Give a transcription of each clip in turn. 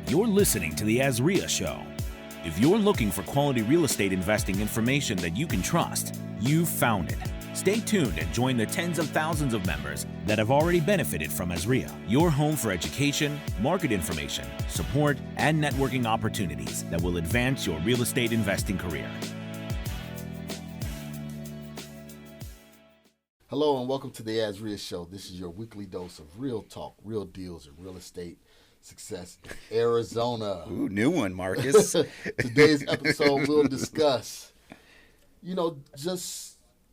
You're listening to the AZREIA Show. If you're looking for quality real estate investing information that you can trust, you've found it. Stay tuned and join the tens of thousands of members that have already benefited from AZREIA, your home for education, market information, support, and networking opportunities that will advance your real estate investing career. Hello and welcome to the AZREIA Show. This is your weekly dose of real talk, real deals, and real estate success in Arizona. Ooh, new one, Marcus. Today's episode we'll discuss,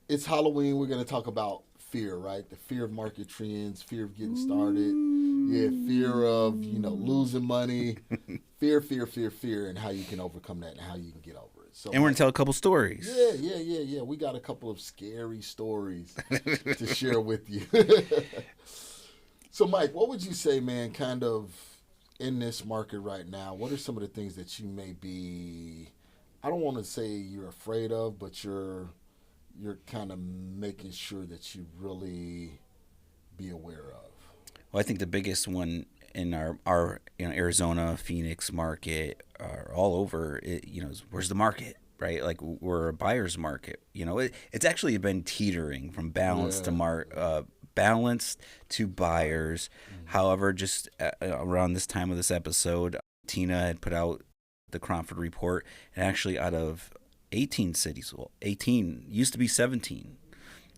it's Halloween. We're going to talk about fear, right? The fear of market trends, fear of getting started, fear of, losing money, fear, and how you can overcome that and how you can get over it. So, and we're going to tell a couple stories. Yeah. We got a couple of scary stories to share with you. So, Mike, what would you say, man, kind of in this market right now, what are some of the things that you may be, I don't want to say you're afraid of, but you're kind of making sure that you really be aware of? Well, I think the biggest one in our Arizona, Phoenix market, all over, is where's the market, right? Like we're a buyer's market. It's actually been teetering from balanced to buyers. Mm-hmm. However, just around this time of this episode, Tina had put out the Crawford Report, and actually out of 18 cities, 18 used to be 17.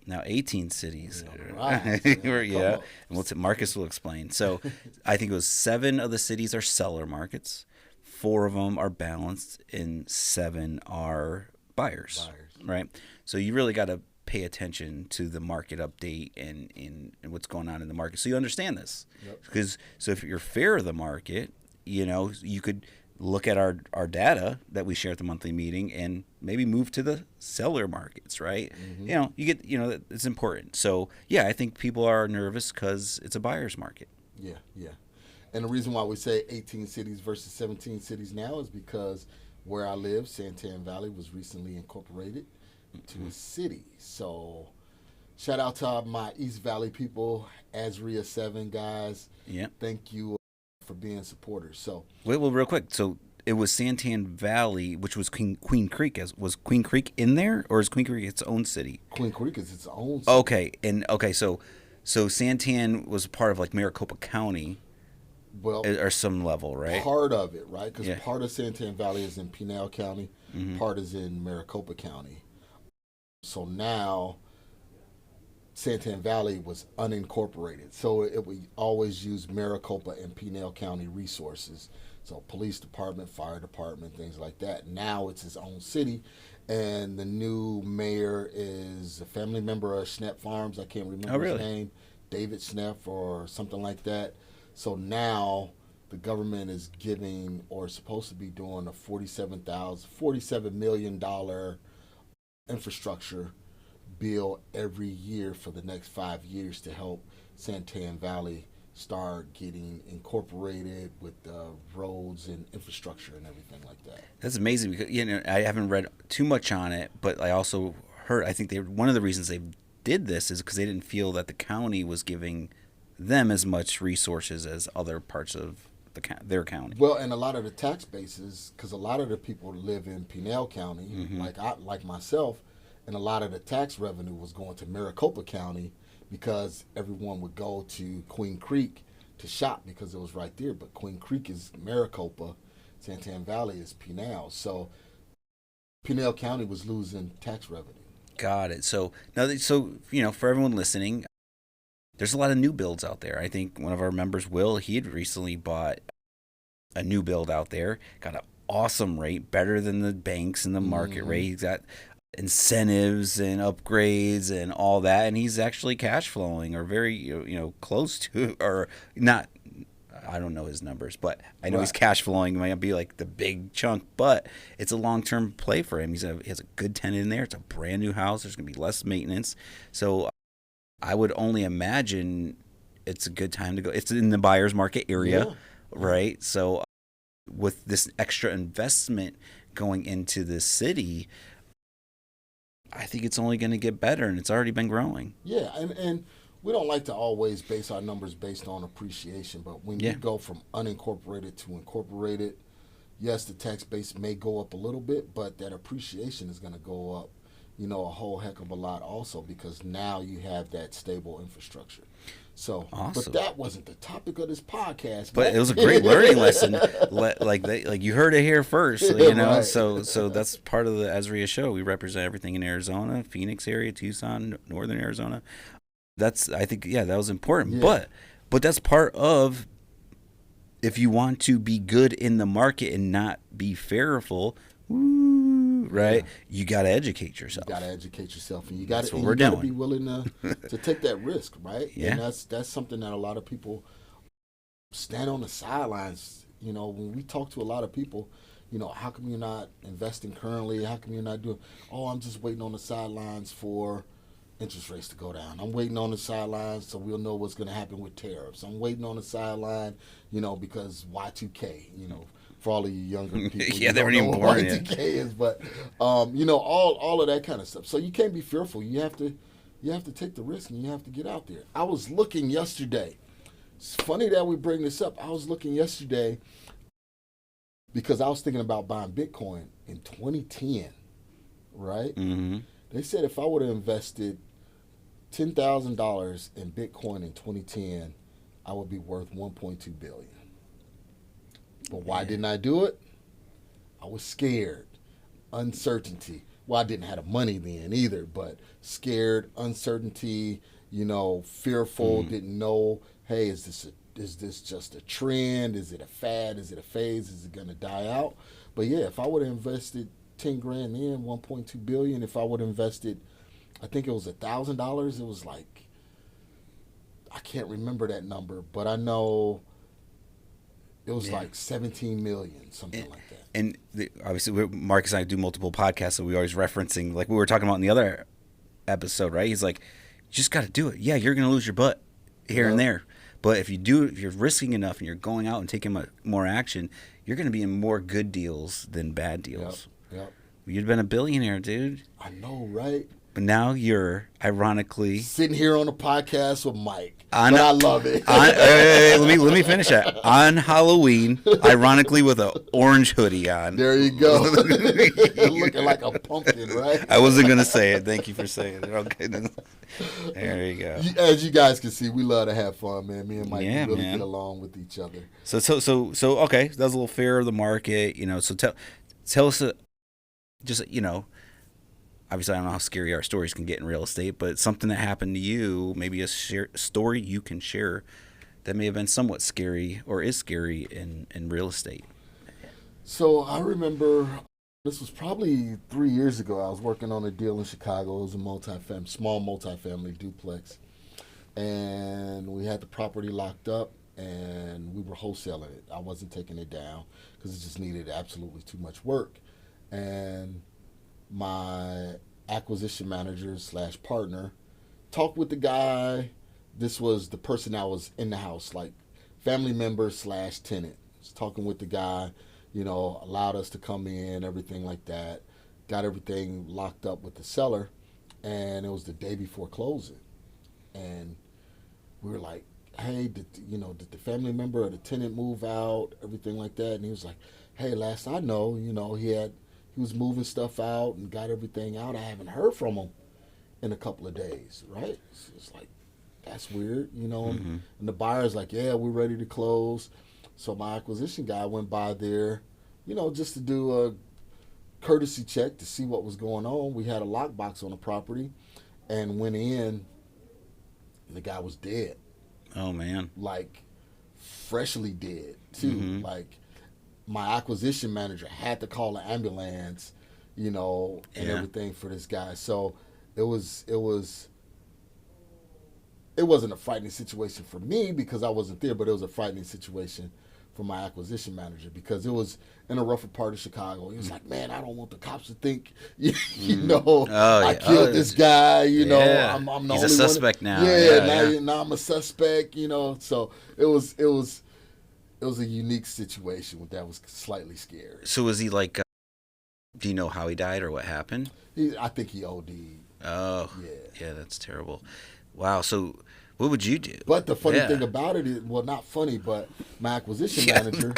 Now 18 cities. And Marcus will explain. So I think it was 7 of the cities are seller markets, 4 of them are balanced, and 7 are buyers. Right? So you really got to pay attention to the market update and what's going on in the market so you understand this. Because so if you're fair of the market, you could look at our data that we share at the monthly meeting and maybe move to the seller markets, right? Mm-hmm. You get, it's important. So, I think people are nervous because it's a buyer's market. Yeah. And the reason why we say 18 cities versus 17 cities now is because where I live, Santan Valley, was recently incorporated to a city. So, shout out to my East Valley people, AZREIA 7 guys. Yeah. Thank you for being supporters. So well, real quick. So it was Santan Valley, which was Queen Creek. Was Queen Creek in there, or is Queen Creek its own city? Queen Creek is its own city. So Santan was part of like Maricopa County, or some level, right? Part of it, right? Because part of Santan Valley is in Pinal County, part is in Maricopa County. So now Santan Valley was unincorporated, so it would always use Maricopa and Pinal County resources, so police department, fire department, things like that. Now it's its own city, and the new mayor is a family member of Schnepp Farms. I can't remember his name, David Schnepp or something like that. So now the government is giving, or supposed to be doing, a $47 million infrastructure bill every year for the next 5 years to help Santan Valley start getting incorporated with roads and infrastructure and everything like that. That's amazing because I haven't read too much on it, but I also heard, I think one of the reasons they did this is because they didn't feel that the county was giving them as much resources as other parts of their county. Well, and a lot of the tax bases, because a lot of the people live in Pinal County, like myself, and a lot of the tax revenue was going to Maricopa County because everyone would go to Queen Creek to shop because it was right there. But Queen Creek is Maricopa, Santan Valley is Pinal. So Pinal County was losing tax revenue. Got it. So now, for everyone listening, there's a lot of new builds out there. I think one of our members, Will, he had recently bought a new build out there, got an awesome rate, better than the banks in the market rate. He's got incentives and upgrades and all that, and he's actually cash flowing or very close to, or not. I don't know his numbers, but I know he's cash flowing. It might not be like the big chunk, but it's a long-term play for him. He has a good tenant in there. It's a brand new house. There's going to be less maintenance. So I would only imagine it's a good time to go. It's in the buyer's market area, right? So with this extra investment going into this city, I think it's only going to get better, and it's already been growing. Yeah, and we don't like to always base our numbers based on appreciation, but when you go from unincorporated to incorporated, yes, the tax base may go up a little bit, but that appreciation is going to go up, a whole heck of a lot also, because now you have that stable infrastructure. So, awesome. But that wasn't the topic of this podcast. But it was a great learning lesson. Like you heard it here first, Right. So that's part of the AZREIA Show. We represent everything in Arizona, Phoenix area, Tucson, northern Arizona. I think that was important. Yeah. But that's part of, if you want to be good in the market and not be fearful, right? Yeah. You got to educate yourself. You got to educate yourself, and you got to be willing to take that risk, right? Yeah. And that's something that a lot of people stand on the sidelines. When we talk to a lot of people, how come you're not investing currently? How come you're not doing? Oh, I'm just waiting on the sidelines for interest rates to go down. I'm waiting on the sidelines so we'll know what's going to happen with tariffs. I'm waiting on the sideline, because Y2K, for all of you younger people. Yeah, they weren't even born yet. Y2K is, but all of that kind of stuff. So you can't be fearful. You have to take the risk, and you have to get out there. I was looking yesterday. It's funny that we bring this up. I was looking yesterday because I was thinking about buying Bitcoin in 2010, right? Mm-hmm. They said if I would have invested $10,000 in Bitcoin in 2010, I would be worth $1.2 billion. But why didn't I do it? I was scared. Uncertainty. Well, I didn't have the money then either, but scared, uncertainty, fearful, didn't know, hey, is this just a trend? Is it a fad? Is it a phase? Is it going to die out? But yeah, if I would have invested 10 grand in, 1.2 billion, if I would have invested, I think it was $1,000, it was like, I can't remember that number, but I know it was like 17 million, something like that. And obviously, Marcus and I do multiple podcasts, so we're always referencing, like we were talking about in the other episode, right? He's like, you just got to do it. Yeah, you're going to lose your butt here and there. But if you're risking enough and you're going out and taking more action, you're going to be in more good deals than bad deals. Yep. You'd been a billionaire, dude. I know, right? But now you're, ironically, sitting here on a podcast with Mike. I love it. Let me finish that. On Halloween, ironically, with an orange hoodie on. There you go. You're looking like a pumpkin, right? I wasn't gonna say it. Thank you for saying it. Okay. There you go. As you guys can see, we love to have fun, man. Me and Mike really get along with each other. So okay. That was a little fear of the market, So tell us, obviously, I don't know how scary our stories can get in real estate, but something that happened to you, maybe a story you can share that may have been somewhat scary or is scary in real estate. So I remember, this was probably 3 years ago. I was working on a deal in Chicago. It was a small multifamily duplex. And we had the property locked up, and we were wholesaling it. I wasn't taking it down because it just needed absolutely too much work. And my acquisition manager / partner talked with the guy. This was the person that was in the house, like family member / tenant. Was talking with the guy, allowed us to come in, everything like that. Got everything locked up with the seller, and it was the day before closing. And we were like, hey, did the family member or the tenant move out, everything like that? And he was like, hey, last I know, he was moving stuff out and got everything out. I haven't heard from him in a couple of days, right? So it's like, that's weird, Mm-hmm. And the buyer's like, yeah, we're ready to close. So my acquisition guy went by there, just to do a courtesy check to see what was going on. We had a lockbox on the property and went in, and the guy was dead. Oh, man. Like, freshly dead, too. Mm-hmm. Like, my acquisition manager had to call an ambulance, and everything for this guy. So it wasn't a frightening situation for me because I wasn't there, but it was a frightening situation for my acquisition manager because it was in a rougher part of Chicago. He was like, man, I don't want the cops to think, I killed this guy, I'm the only one. He's a suspect now. Now I'm a suspect, So it was a unique situation that was slightly scary. So was he like, do you know how he died or what happened? I think he OD'd. Oh, yeah, that's terrible. Wow. So What would you do? But the funny thing about it is, well, not funny, but my acquisition manager,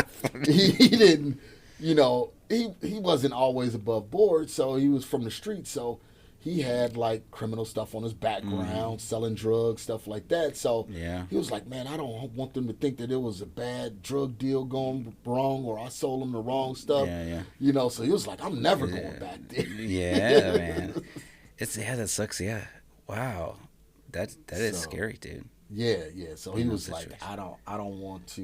he didn't, you know, he wasn't always above board, so he was from the street, so he had like criminal stuff on his background, selling drugs, stuff like that. So he was like, man, I don't want them to think that it was a bad drug deal going wrong or I sold them the wrong stuff. You know, so he was like, I'm never going back there. Yeah, man. That sucks. Yeah. Wow. That is scary, dude. Yeah. So he was like, I don't want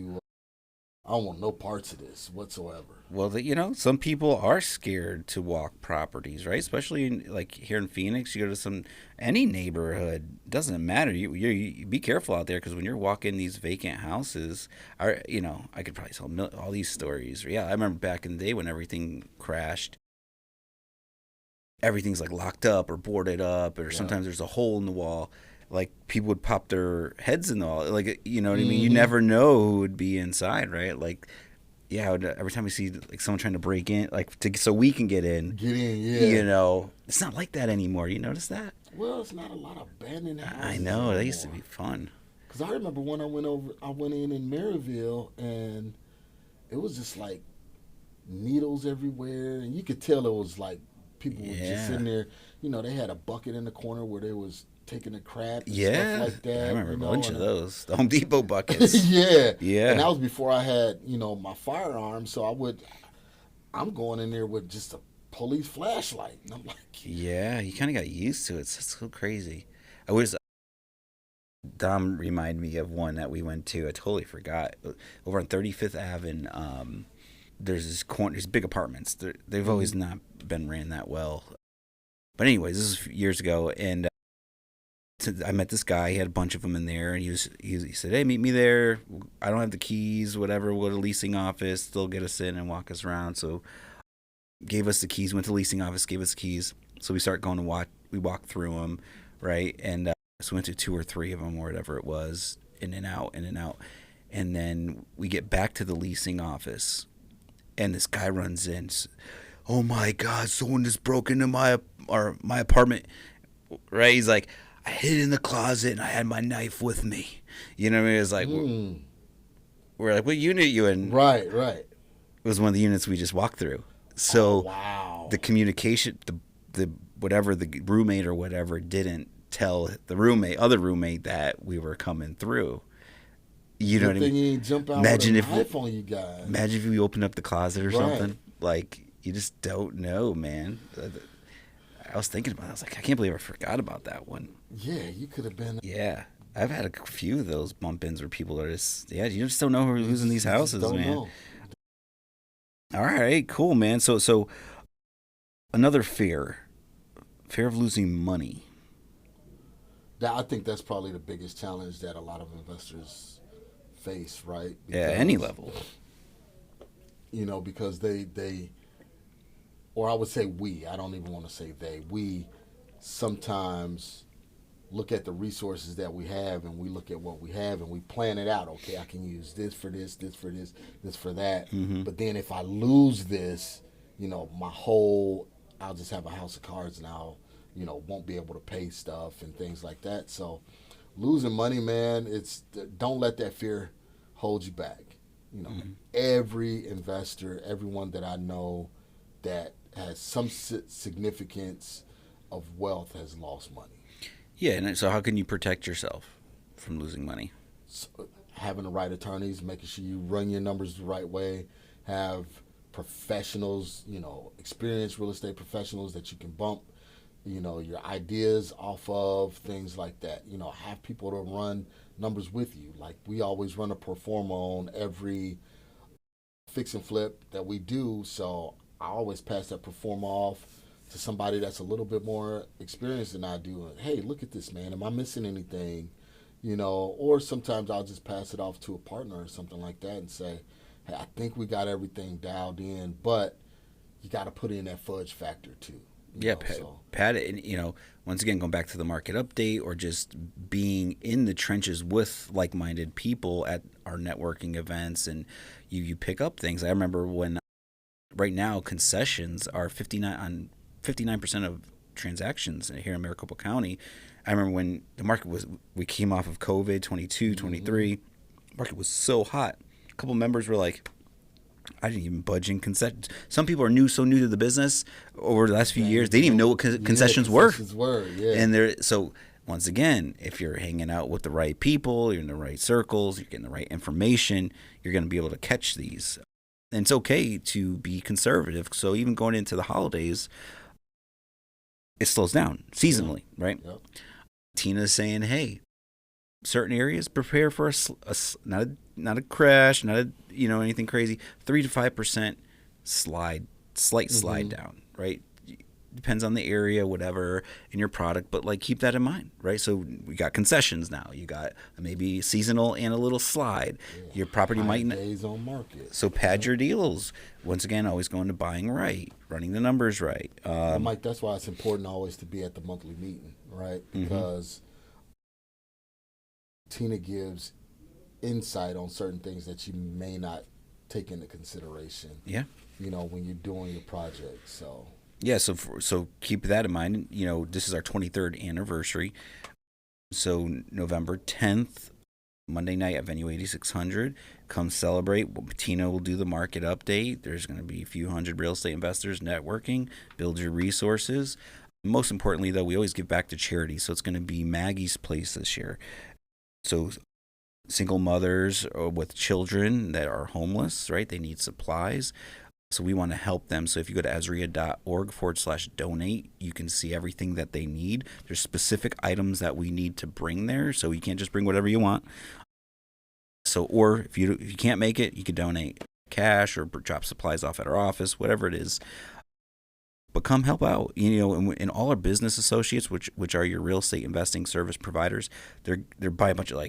no parts of this whatsoever. Well, you know, some people are scared to walk properties, right? Especially like here in Phoenix, you go to any neighborhood, doesn't matter. You be careful out there because when you're walking these vacant houses, you know, I could probably tell all these stories. Yeah, I remember back in the day when everything crashed. Everything's like locked up or boarded up, or sometimes there's a hole in the wall. Like people would pop their heads in the wall. Like, you know what I mean? You never know who would be inside, right? Like, every time we see like someone trying to break in, like so we can get in. You know, it's not like that anymore. You notice that? Well, it's not a lot of abandoned houses. I know anymore. That used to be fun. Because I remember when I went in Maryville, and it was just like needles everywhere, and you could tell it was like people were just sitting there. You know, they had a bucket in the corner where they was taking a crap and stuff like that. I remember a bunch of those. The Home Depot buckets. Yeah. And that was before I had, you know, my firearm, so I'm going in there with just a police flashlight. And I'm like, yeah, you kind of got used to it. It's so crazy. Dom reminded me of one that we went to. I totally forgot. Over on 35th Ave, there's this corner, these big apartments. They've always not been ran that well. But anyways, this was years ago, and I met this guy. He had a bunch of them in there, and he said, "Hey, meet me there. I don't have the keys. Whatever. We'll go to the leasing office. They'll get us in and walk us around." So, gave us the keys. Went to the leasing office. Gave us the keys. So we start going to watch. We walked through them, right? And so we went to 2 or 3 of them, or whatever it was, in and out, and then we get back to the leasing office, and this guy runs in. Oh my God! Someone just broke into my apartment. Right? He's like, I hid in the closet and I had my knife with me. You know what I mean? It was like, we're like, what unit are you in? Right. It was one of the units we just walked through. So the communication, the whatever, the roommate or whatever didn't tell the other roommate that we were coming through. You know what I mean? You jump out imagine with a knife on you guys. Imagine if we opened up the closet or something. Like, you just don't know, man. I was thinking about it. I was like, I can't believe I forgot about that one. Yeah, you could have been. Yeah. I've had a few of those bump-ins where people are just, you just don't know who's in these houses, man. Know. All right, cool, man. So another fear of losing money. I think that's probably the biggest challenge that a lot of investors face, right? Because, any level. You know, because they or I would say I don't even want to say we sometimes look at the resources that we have, and we look at what we have, and we plan it out. Okay, I can use this for this, this for this, this for that. Mm-hmm. But then if I lose this, I'll just have a house of cards, and I'll, won't be able to pay stuff and things like that. So losing money, man, don't let that fear hold you back. Mm-hmm. Every investor, everyone that I know that has some significance of wealth has lost money. Yeah, and so how can you protect yourself from losing money? So, having the right attorneys, making sure you run your numbers the right way, have professionals, experienced real estate professionals that you can bump, your ideas off of, things like that. Have people to run numbers with you. Like, we always run a pro forma on every fix and flip that we do, so I always pass that pro forma off to somebody that's a little bit more experienced than I do. And, hey, look at this, man. Am I missing anything? Or sometimes I'll just pass it off to a partner or something like that and say, hey, I think we got everything dialed in, but you got to put in that fudge factor too. Pat it. And, once again, going back to the market update or just being in the trenches with like-minded people at our networking events, and you pick up things. I remember when right now concessions are 59% of transactions here in Maricopa County. I remember when the market we came off of COVID, 22, 23, market was so hot. A couple members were like, I didn't even budge in concessions. Some people are so new to the business over the last few years, they didn't even know what concessions were. And so once again, if you're hanging out with the right people, you're in the right circles, you're getting the right information, you're going to be able to catch these. And it's okay to be conservative. So even going into the holidays, it slows down seasonally, right? Yep. Tina's saying, hey, certain areas prepare for not a crash, not a, anything crazy. 3 to 5% slight slide down, right? Depends on the area, whatever, in your product, but like keep that in mind, right? So we got concessions now. You got maybe seasonal and a little slide. Yeah. Your property might days on market. So pad your deals. Once again, always going to buying right, running the numbers right. Mike, that's why it's important always to be at the monthly meeting, right? Because Tina gives insight on certain things that you may not take into consideration. Yeah. When you're doing your project. So. Yeah. So keep that in mind. This is our 23rd anniversary. So November 10th, Monday night at Venue 8600. Come celebrate. Tina will do the market update. There's going to be a few hundred real estate investors networking, build your resources. Most importantly, though, we always give back to charity. So it's going to be Maggie's Place this year. So single mothers with children that are homeless, right? They need supplies. So we want to help them. So if you go to AZREIA.org/donate, you can see everything that they need. There's specific items that we need to bring there. So you can't just bring whatever you want. So, or if you can't make it, you could donate cash or drop supplies off at our office, whatever it is. But come help out, and all our business associates, which are your real estate investing service providers, they're buying a bunch of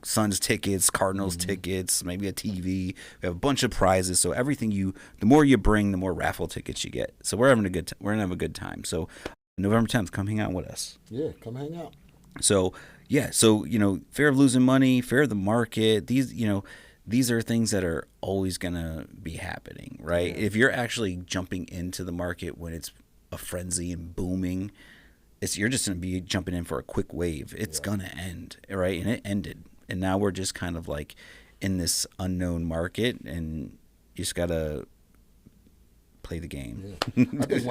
Suns tickets, Cardinals tickets, maybe a TV. We have a bunch of prizes. So everything the more you bring, the more raffle tickets you get. So we're gonna have a good time. So November 10th, come hang out with us. Yeah, come hang out. So fear of losing money, fear of the market. These are things that are always going to be happening, right? Yeah. If you're actually jumping into the market when it's a frenzy and booming, you're just going to be jumping in for a quick wave. It's going to end, right? And it ended. And now we're just kind of like in this unknown market, and you just got to play the game. Yeah. I think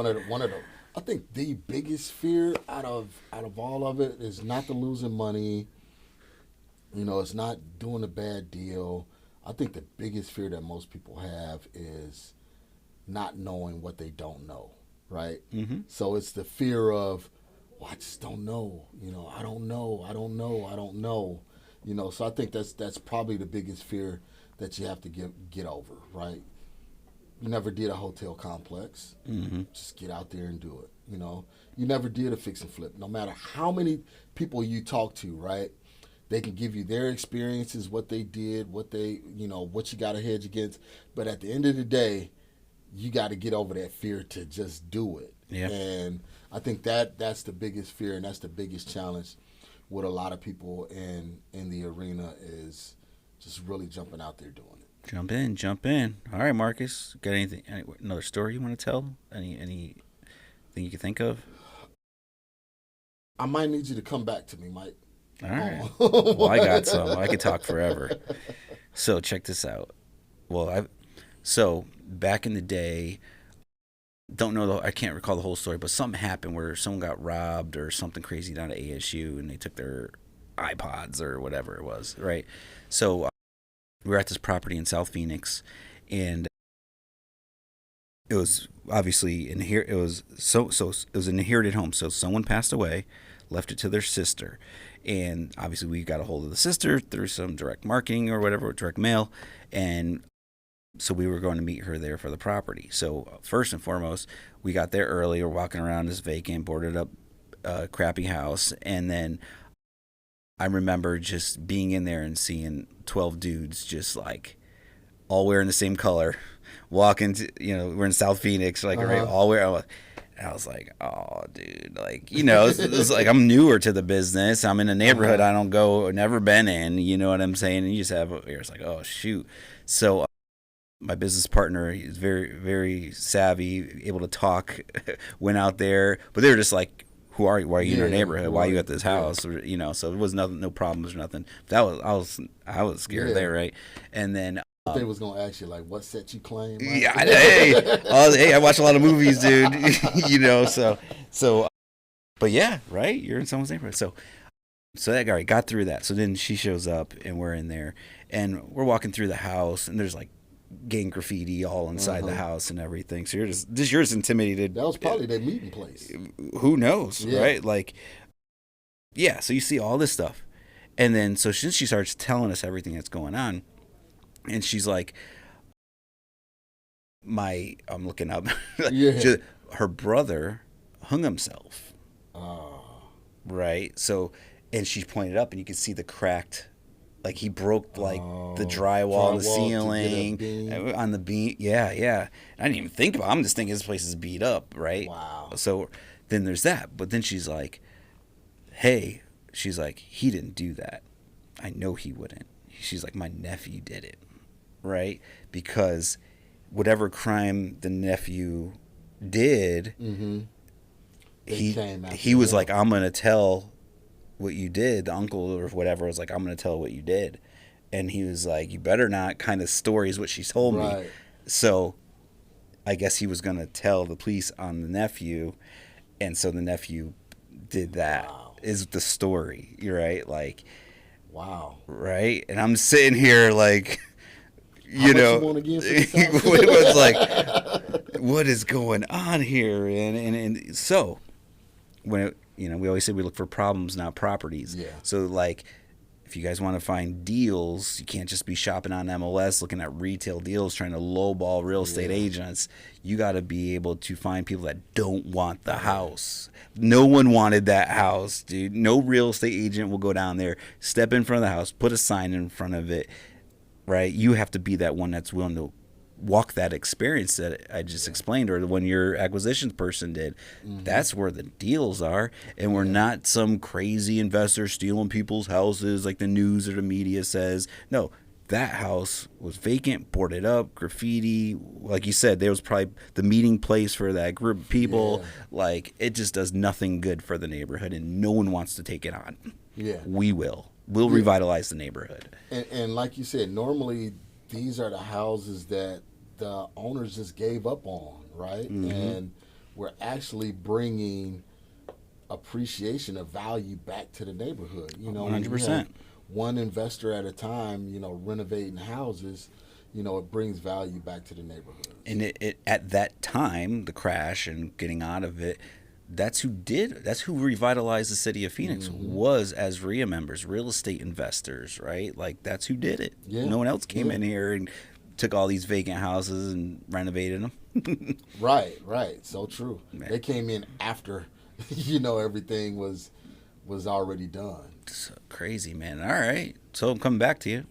I think the biggest fear out of all of it is not the losing money. It's not doing a bad deal. I think the biggest fear that most people have is not knowing what they don't know, right? Mm-hmm. So it's the fear of, I just don't know. I don't know. So I think that's probably the biggest fear that you have to get over, right? You never did a hotel complex. Mm-hmm. Just get out there and do it. You never did a fix and flip. No matter how many people you talk to, right? They can give you their experiences, what they did, what you got to hedge against. But at the end of the day, you got to get over that fear to just do it. Yeah. And I think that's the biggest fear, and that's the biggest challenge with a lot of people in the arena is just really jumping out there doing it. Jump in. All right, Marcus, got another story you want to tell? Anything you can think of? I might need you to come back to me, Mike. All right. Well, I got some. I could talk forever. So check this out. So back in the day, I can't recall the whole story, but something happened where someone got robbed or something crazy down at ASU, and they took their iPods or whatever it was, right? So we were at this property in South Phoenix, and it was obviously it was an inherited home. So someone passed away, left it to their sister. And obviously we got a hold of the sister through some direct marketing or whatever, direct mail. And so we were going to meet her there for the property. So first and foremost, we got there early. We're walking around this vacant, boarded up, crappy house. And then I remember just being in there and seeing 12 dudes just like all wearing the same color, walking to, we're in South Phoenix, like right, all wearing. And I was like, oh, dude, it's like I'm newer to the business. I'm in a neighborhood I don't never been in. You know what I'm saying? And you just have, it's like, oh, shoot. So my business partner, he's very, very savvy, able to talk, went out there. But they were just like, who are you? Why are you in our Yeah, neighborhood? Why are you right, at this house? Or, you know, so it was nothing, no problems or nothing. That was I was scared there, right? And then They was gonna ask you like, what set you claim? Right? yeah, hey, I watch a lot of movies, dude. You know, so, but yeah, right. You're in someone's neighborhood, so that guy got through that. So then she shows up, and we're in there, and we're walking through the house, and there's like gang graffiti all inside the house and everything. So you're just intimidated. That was probably their meeting place. Who knows, right? Like, yeah. So you see all this stuff, and then so since she starts telling us everything that's going on, and she's like, I'm looking up. Her brother hung himself. Right. So, and she pointed up, and you could see the cracked. Like he broke like the drywall in the ceiling on the beam. Yeah. I didn't even think about it. I'm just thinking this place is beat up, right? Wow. So then there's that. But then she's like, hey, he didn't do that. I know he wouldn't. She's like, my nephew did it, right? Because whatever crime the nephew did, he was like, I'm going to tell what you did. The uncle or whatever was like, I'm going to tell what you did. And he was like, you better not, kind of story is what she told me. So I guess he was going to tell the police on the nephew. And so the nephew did that. Is the story. You're right. Like, wow. Right. And I'm sitting here like, you know, it was like, what is going on here? And so when it, you know, we always say we look for problems, not properties. Yeah. So like, if you guys want to find deals, you can't just be shopping on MLS, looking at retail deals, trying to lowball real estate agents. You got to be able to find people that don't want the house. No one wanted that house, dude. No real estate agent will go down there, step in front of the house, put a sign in front of it, right? You have to be that one that's willing to walk that experience that I just explained, or when your acquisitions person did. That's where the deals are, and we're not some crazy investor stealing people's houses like the news or the media says. No, that house was vacant, boarded up, graffiti. Like you said, there was probably the meeting place for that group of people. Like, it just does nothing good for the neighborhood, and no one wants to take it on. We'll revitalize the neighborhood. And like you said, normally these are the houses that the owners just gave up on, right? And we're actually bringing appreciation of value back to the neighborhood. You know, 100%. One investor at a time, you know, renovating houses, you know, it brings value back to the neighborhood. And it at that time, the crash and getting out of it, that's who revitalized the city of Phoenix was AZREIA members, real estate investors, right? Like, that's who did it. No one else came in here and took all these vacant houses and renovated them. Right. So true. Man. They came in after, you know, everything was already done. So crazy, man. All right. So I'm coming back to you.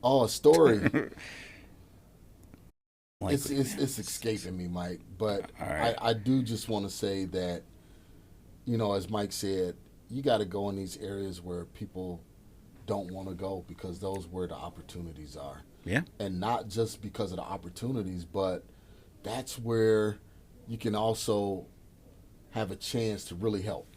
Oh, a story. It's escaping me, Mike. But I do just want to say that, you know, as Mike said, you got to go in these areas where people don't want to go, because those where the opportunities are. Yeah. And not just because of the opportunities, but that's where you can also have a chance to really help.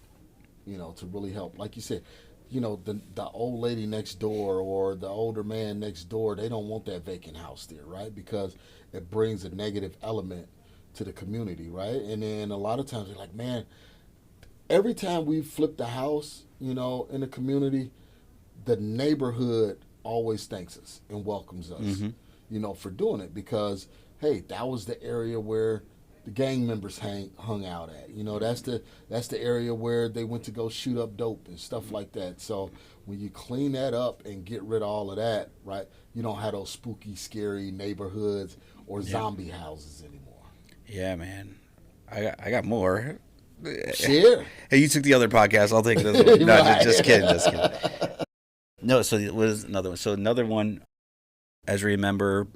You know, to really help. Like you said, you know, the old lady next door or the older man next door, they don't want that vacant house there, right? Because it brings a negative element to the community, right? And then a lot of times they're like, man, every time we flip the house, you know, in the community, the neighborhood always thanks us and welcomes us, you know, for doing it, because, hey, that was the area where the gang members hung out at. You know, that's the area where they went to go shoot up dope and stuff like that. So when you clean that up and get rid of all of that, right, you don't have those spooky, scary neighborhoods or zombie houses anymore. Yeah, man. I got more. Share. Hey, you took the other podcast. I'll take this one. No, just kidding. No, so it was another one. So another one, AZREIA member,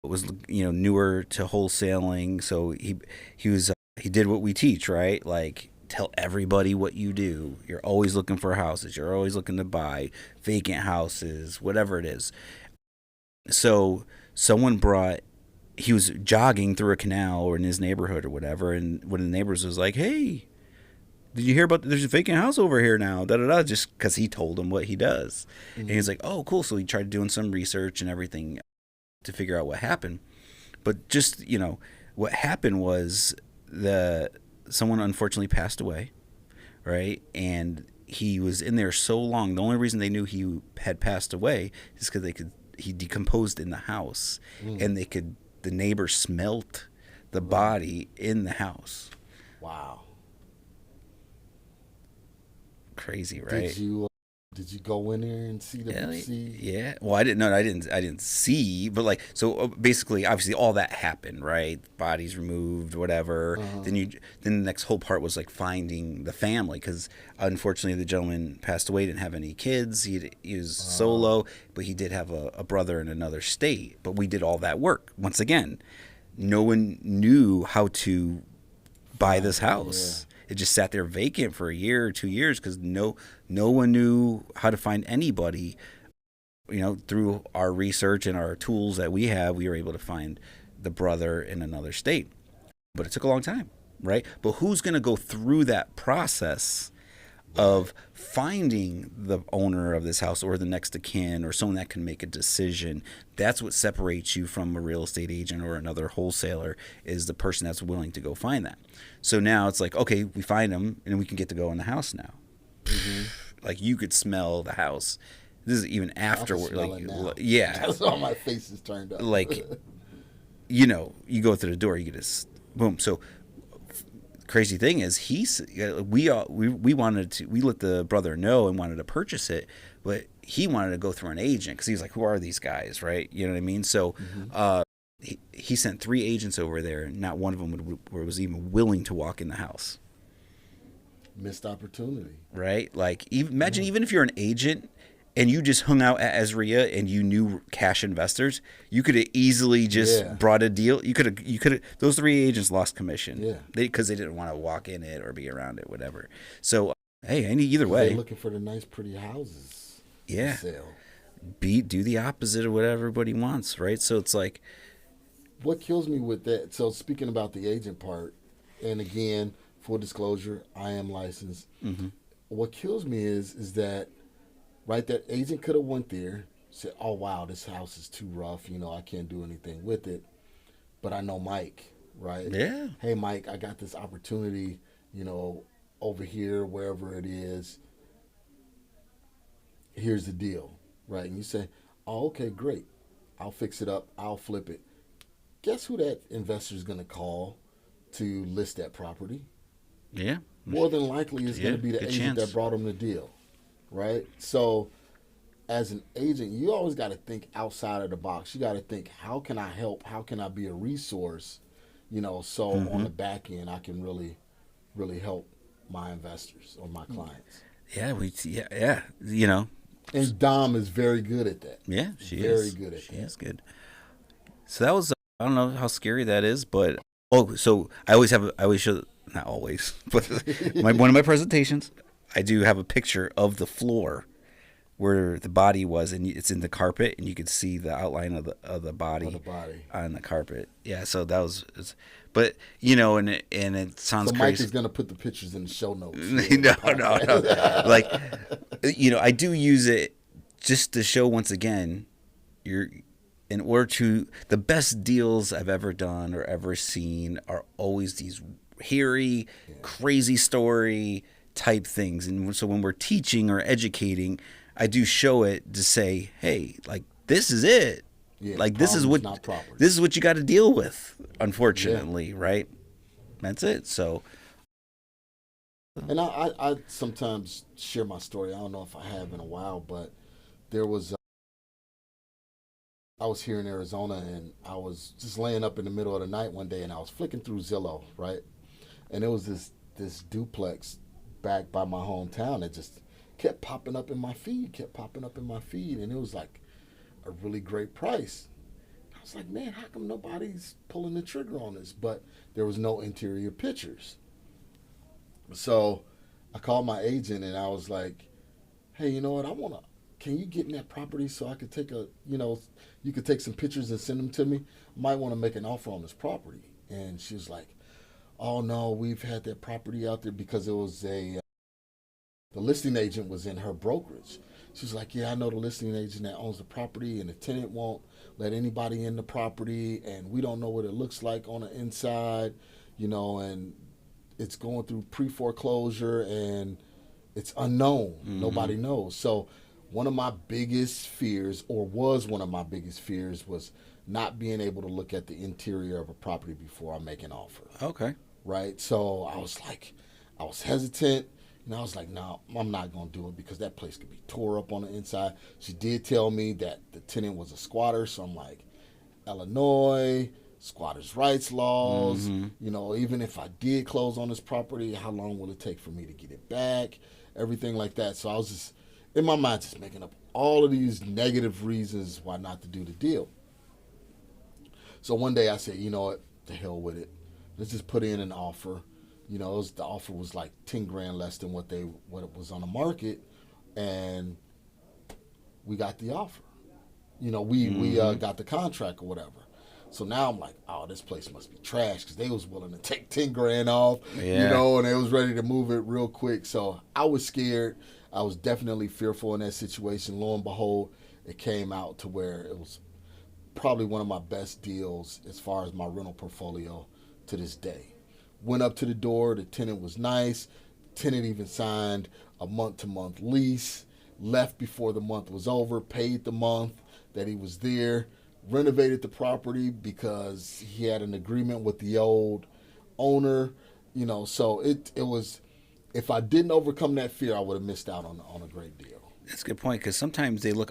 was, you know, newer to wholesaling. So he did what we teach, right? Like, tell everybody what you do. You're always looking for houses. You're always looking to buy vacant houses, whatever it is. So he was jogging through a canal or in his neighborhood or whatever, and one of the neighbors was like, hey, did you hear about there's a vacant house over here now? Da da da. Just because he told him what he does, and he's like, oh, cool. So he tried doing some research and everything to figure out what happened. But just what happened was someone unfortunately passed away, right? And he was in there so long. The only reason they knew he had passed away is because he decomposed in the house, and the neighbors smelt the body in the house. Wow. Crazy, right? Did you go in there and see Yeah. Well, I didn't know. I didn't see, but so basically, obviously, all that happened, right? Bodies removed, whatever. Then the next whole part was finding the family, because unfortunately the gentleman passed away, didn't have any kids. He was solo, but he did have a brother in another state. But we did all that work. Once again, no one knew how to buy this house. Yeah. It just sat there vacant for a year or 2 years because no one knew how to find anybody. Through our research and our tools that we have, we were able to find the brother in another state. But it took a long time, right? But who's going to go through that process of finding the owner of this house or the next of kin or someone that can make a decision? That's what separates you from a real estate agent or another wholesaler, is the person that's willing to go find that. So now it's okay, we find them and we can get to go in the house now. You could smell the house. This is even after, yeah. That's all my face is turned up. You go through the door, you get this boom. So crazy thing is, we let the brother know and wanted to purchase it, but he wanted to go through an agent because he was like, who are these guys, right? You know what I mean? So he sent 3 agents over there, and not one of them was even willing to walk in the house. Missed opportunity, right? Imagine even if you're an agent and you just hung out at AZREIA and you knew cash investors, you could have easily just brought a deal. You could have. Those 3 agents lost commission, because they didn't want to walk in it or be around it, whatever. So hey, either way, they're looking for the nice, pretty houses. Yeah, for sale. Do the opposite of what everybody wants, right? So it's what kills me with that. So speaking about the agent part, and again, full disclosure, I am licensed. What kills me is that. Right, that agent could have went there, said, oh, wow, this house is too rough. I can't do anything with it. But I know Mike, right? Yeah. Hey, Mike, I got this opportunity, over here, wherever it is. Here's the deal, right? And you say, oh, okay, great. I'll fix it up. I'll flip it. Guess who that investor is going to call to list that property? Yeah. More than likely, it's going to be the agent that brought him the deal. Right? So as an agent, you always got to think outside of the box. You got to think, how can I help? How can I be a resource? So on the back end, I can really, really help my investors or my clients. Yeah. And Dom is very good at that. Yeah, she is. Very good at that. She is good. So that was, I don't know how scary that is, but, so I always show, not always, but one of my presentations, I do have a picture of the floor where the body was, and it's in the carpet, and you could see the outline of the body on the carpet. Yeah, so that was, but and it sounds so crazy. Mike is gonna put the pictures in the show notes. No. I do use it just to show once again, in order to, the best deals I've ever done or ever seen are always these hairy, crazy story type things. And so when we're teaching or educating, I do show it to say, hey, this is it. Yeah, this is what you got to deal with, unfortunately, right? That's it. So, and I sometimes share my story. I don't know if I have in a while, but there was I was here in Arizona, and I was just laying up in the middle of the night one day, and I was flicking through Zillow, right? And it was this duplex back by my hometown that just kept popping up in my feed, and it was a really great price. I was like, man, how come nobody's pulling the trigger on this? But there was no interior pictures. So I called my agent, and I was like, hey, you know what, can you get in that property so I could take you could take some pictures and send them to me? I might want to make an offer on this property. And she was like, oh no, we've had that property out there, because it was the listing agent was in her brokerage. She's like, yeah, I know the listing agent that owns the property, and the tenant won't let anybody in the property, and we don't know what it looks like on the inside, and it's going through pre-foreclosure, and it's unknown. Mm-hmm. Nobody knows. So one of my biggest fears, was not being able to look at the interior of a property before I make an offer. Okay. Right? So I was hesitant. And I was like, no, I'm not going to do it, because that place could be tore up on the inside. She did tell me that the tenant was a squatter. So I'm like, Illinois, squatters' rights laws, mm-hmm. Even if I did close on this property, how long will it take for me to get it back? Everything like that. So I was just, in my mind, just making up all of these negative reasons why not to do the deal. So one day I said, you know what, to hell with it. Let's just put in an offer. The offer was like $10,000 less than what it was on the market, and we got the offer. We got the contract or whatever. So now I'm like, oh, this place must be trash, because they was willing to take $10,000 off, and they was ready to move it real quick. So I was scared. I was definitely fearful in that situation. Lo and behold, it came out to where it was probably one of my best deals as far as my rental portfolio to this day. Went up to the door. The tenant was nice. The tenant even signed a month-to-month lease, left before the month was over, paid the month that he was there, renovated the property because he had an agreement with the old owner. So it was, if I didn't overcome that fear, I would have missed out on a great deal. That's a good point, because sometimes they look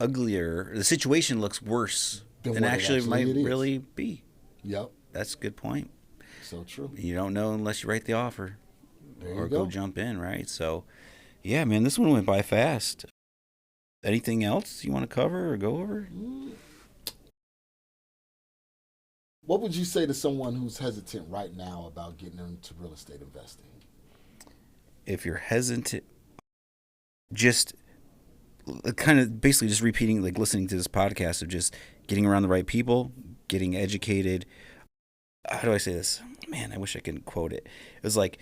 uglier. The situation looks worse than actually might really be. Yep. That's a good point. So true. You don't know unless you write the offer or go jump in, right? So, yeah, man, this one went by fast. Anything else you want to cover or go over? What would you say to someone who's hesitant right now about getting into real estate investing? If you're hesitant, just kind of basically just repeating, like listening to this podcast of just getting around the right people, getting educated. How do I say this? Man, I wish I could quote it. It was like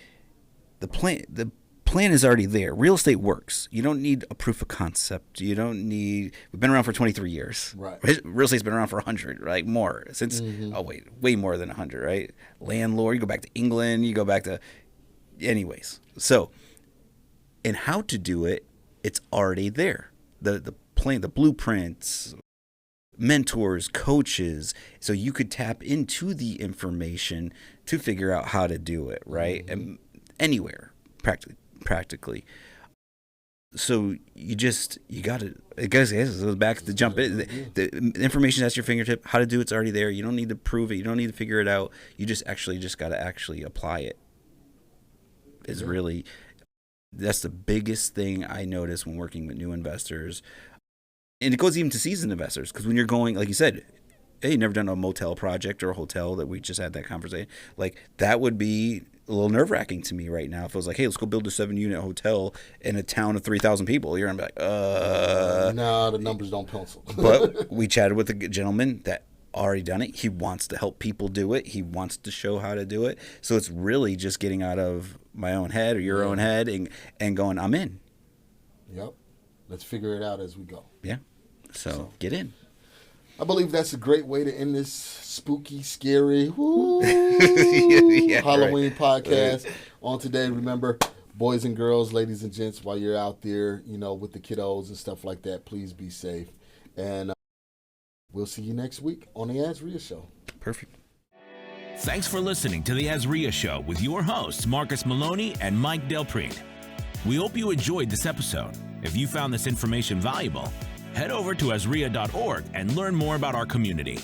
the plan is already there. Real estate works. You don't need a proof of concept. We've been around for 23 years. Right. Real estate's been around for 100, right? More. Since, way more than 100, right? Landlord, you go back to England, you go back to, anyways. So, and how to do it, it's already there. The plan, the blueprints, mentors, coaches, so you could tap into the information to figure out how to do it, right? Mm-hmm. And anywhere, practically. So you gotta, I guess it goes back to jump in. The information at your fingertip, how to do it's already there. You don't need to prove it. You don't need to figure it out. You just gotta apply it. Is really, that's the biggest thing I notice when working with new investors. And it goes even to seasoned investors, because when you're going, like you said, hey, you've never done a motel project or a hotel, that we just had that conversation. Like, that would be a little nerve-wracking to me right now. If it was like, hey, let's go build a 7-unit hotel in a town of 3,000 people. You're going to be like, no, the numbers don't pencil. But we chatted with a gentleman that already done it. He wants to help people do it. He wants to show how to do it. So it's really just getting out of my own head or your own head and going, I'm in. Yep. Let's figure it out as we go. Yeah. So get in. I believe that's a great way to end this spooky, scary Halloween podcast. On today, remember, boys and girls, ladies and gents, while you're out there, with the kiddos and stuff like that, please be safe. And we'll see you next week on the AZREIA Show. Perfect. Thanks for listening to the AZREIA Show with your hosts, Marcus Maloney and Mike Delpreet. We hope you enjoyed this episode. If you found this information valuable, head over to AZREIA.org and learn more about our community.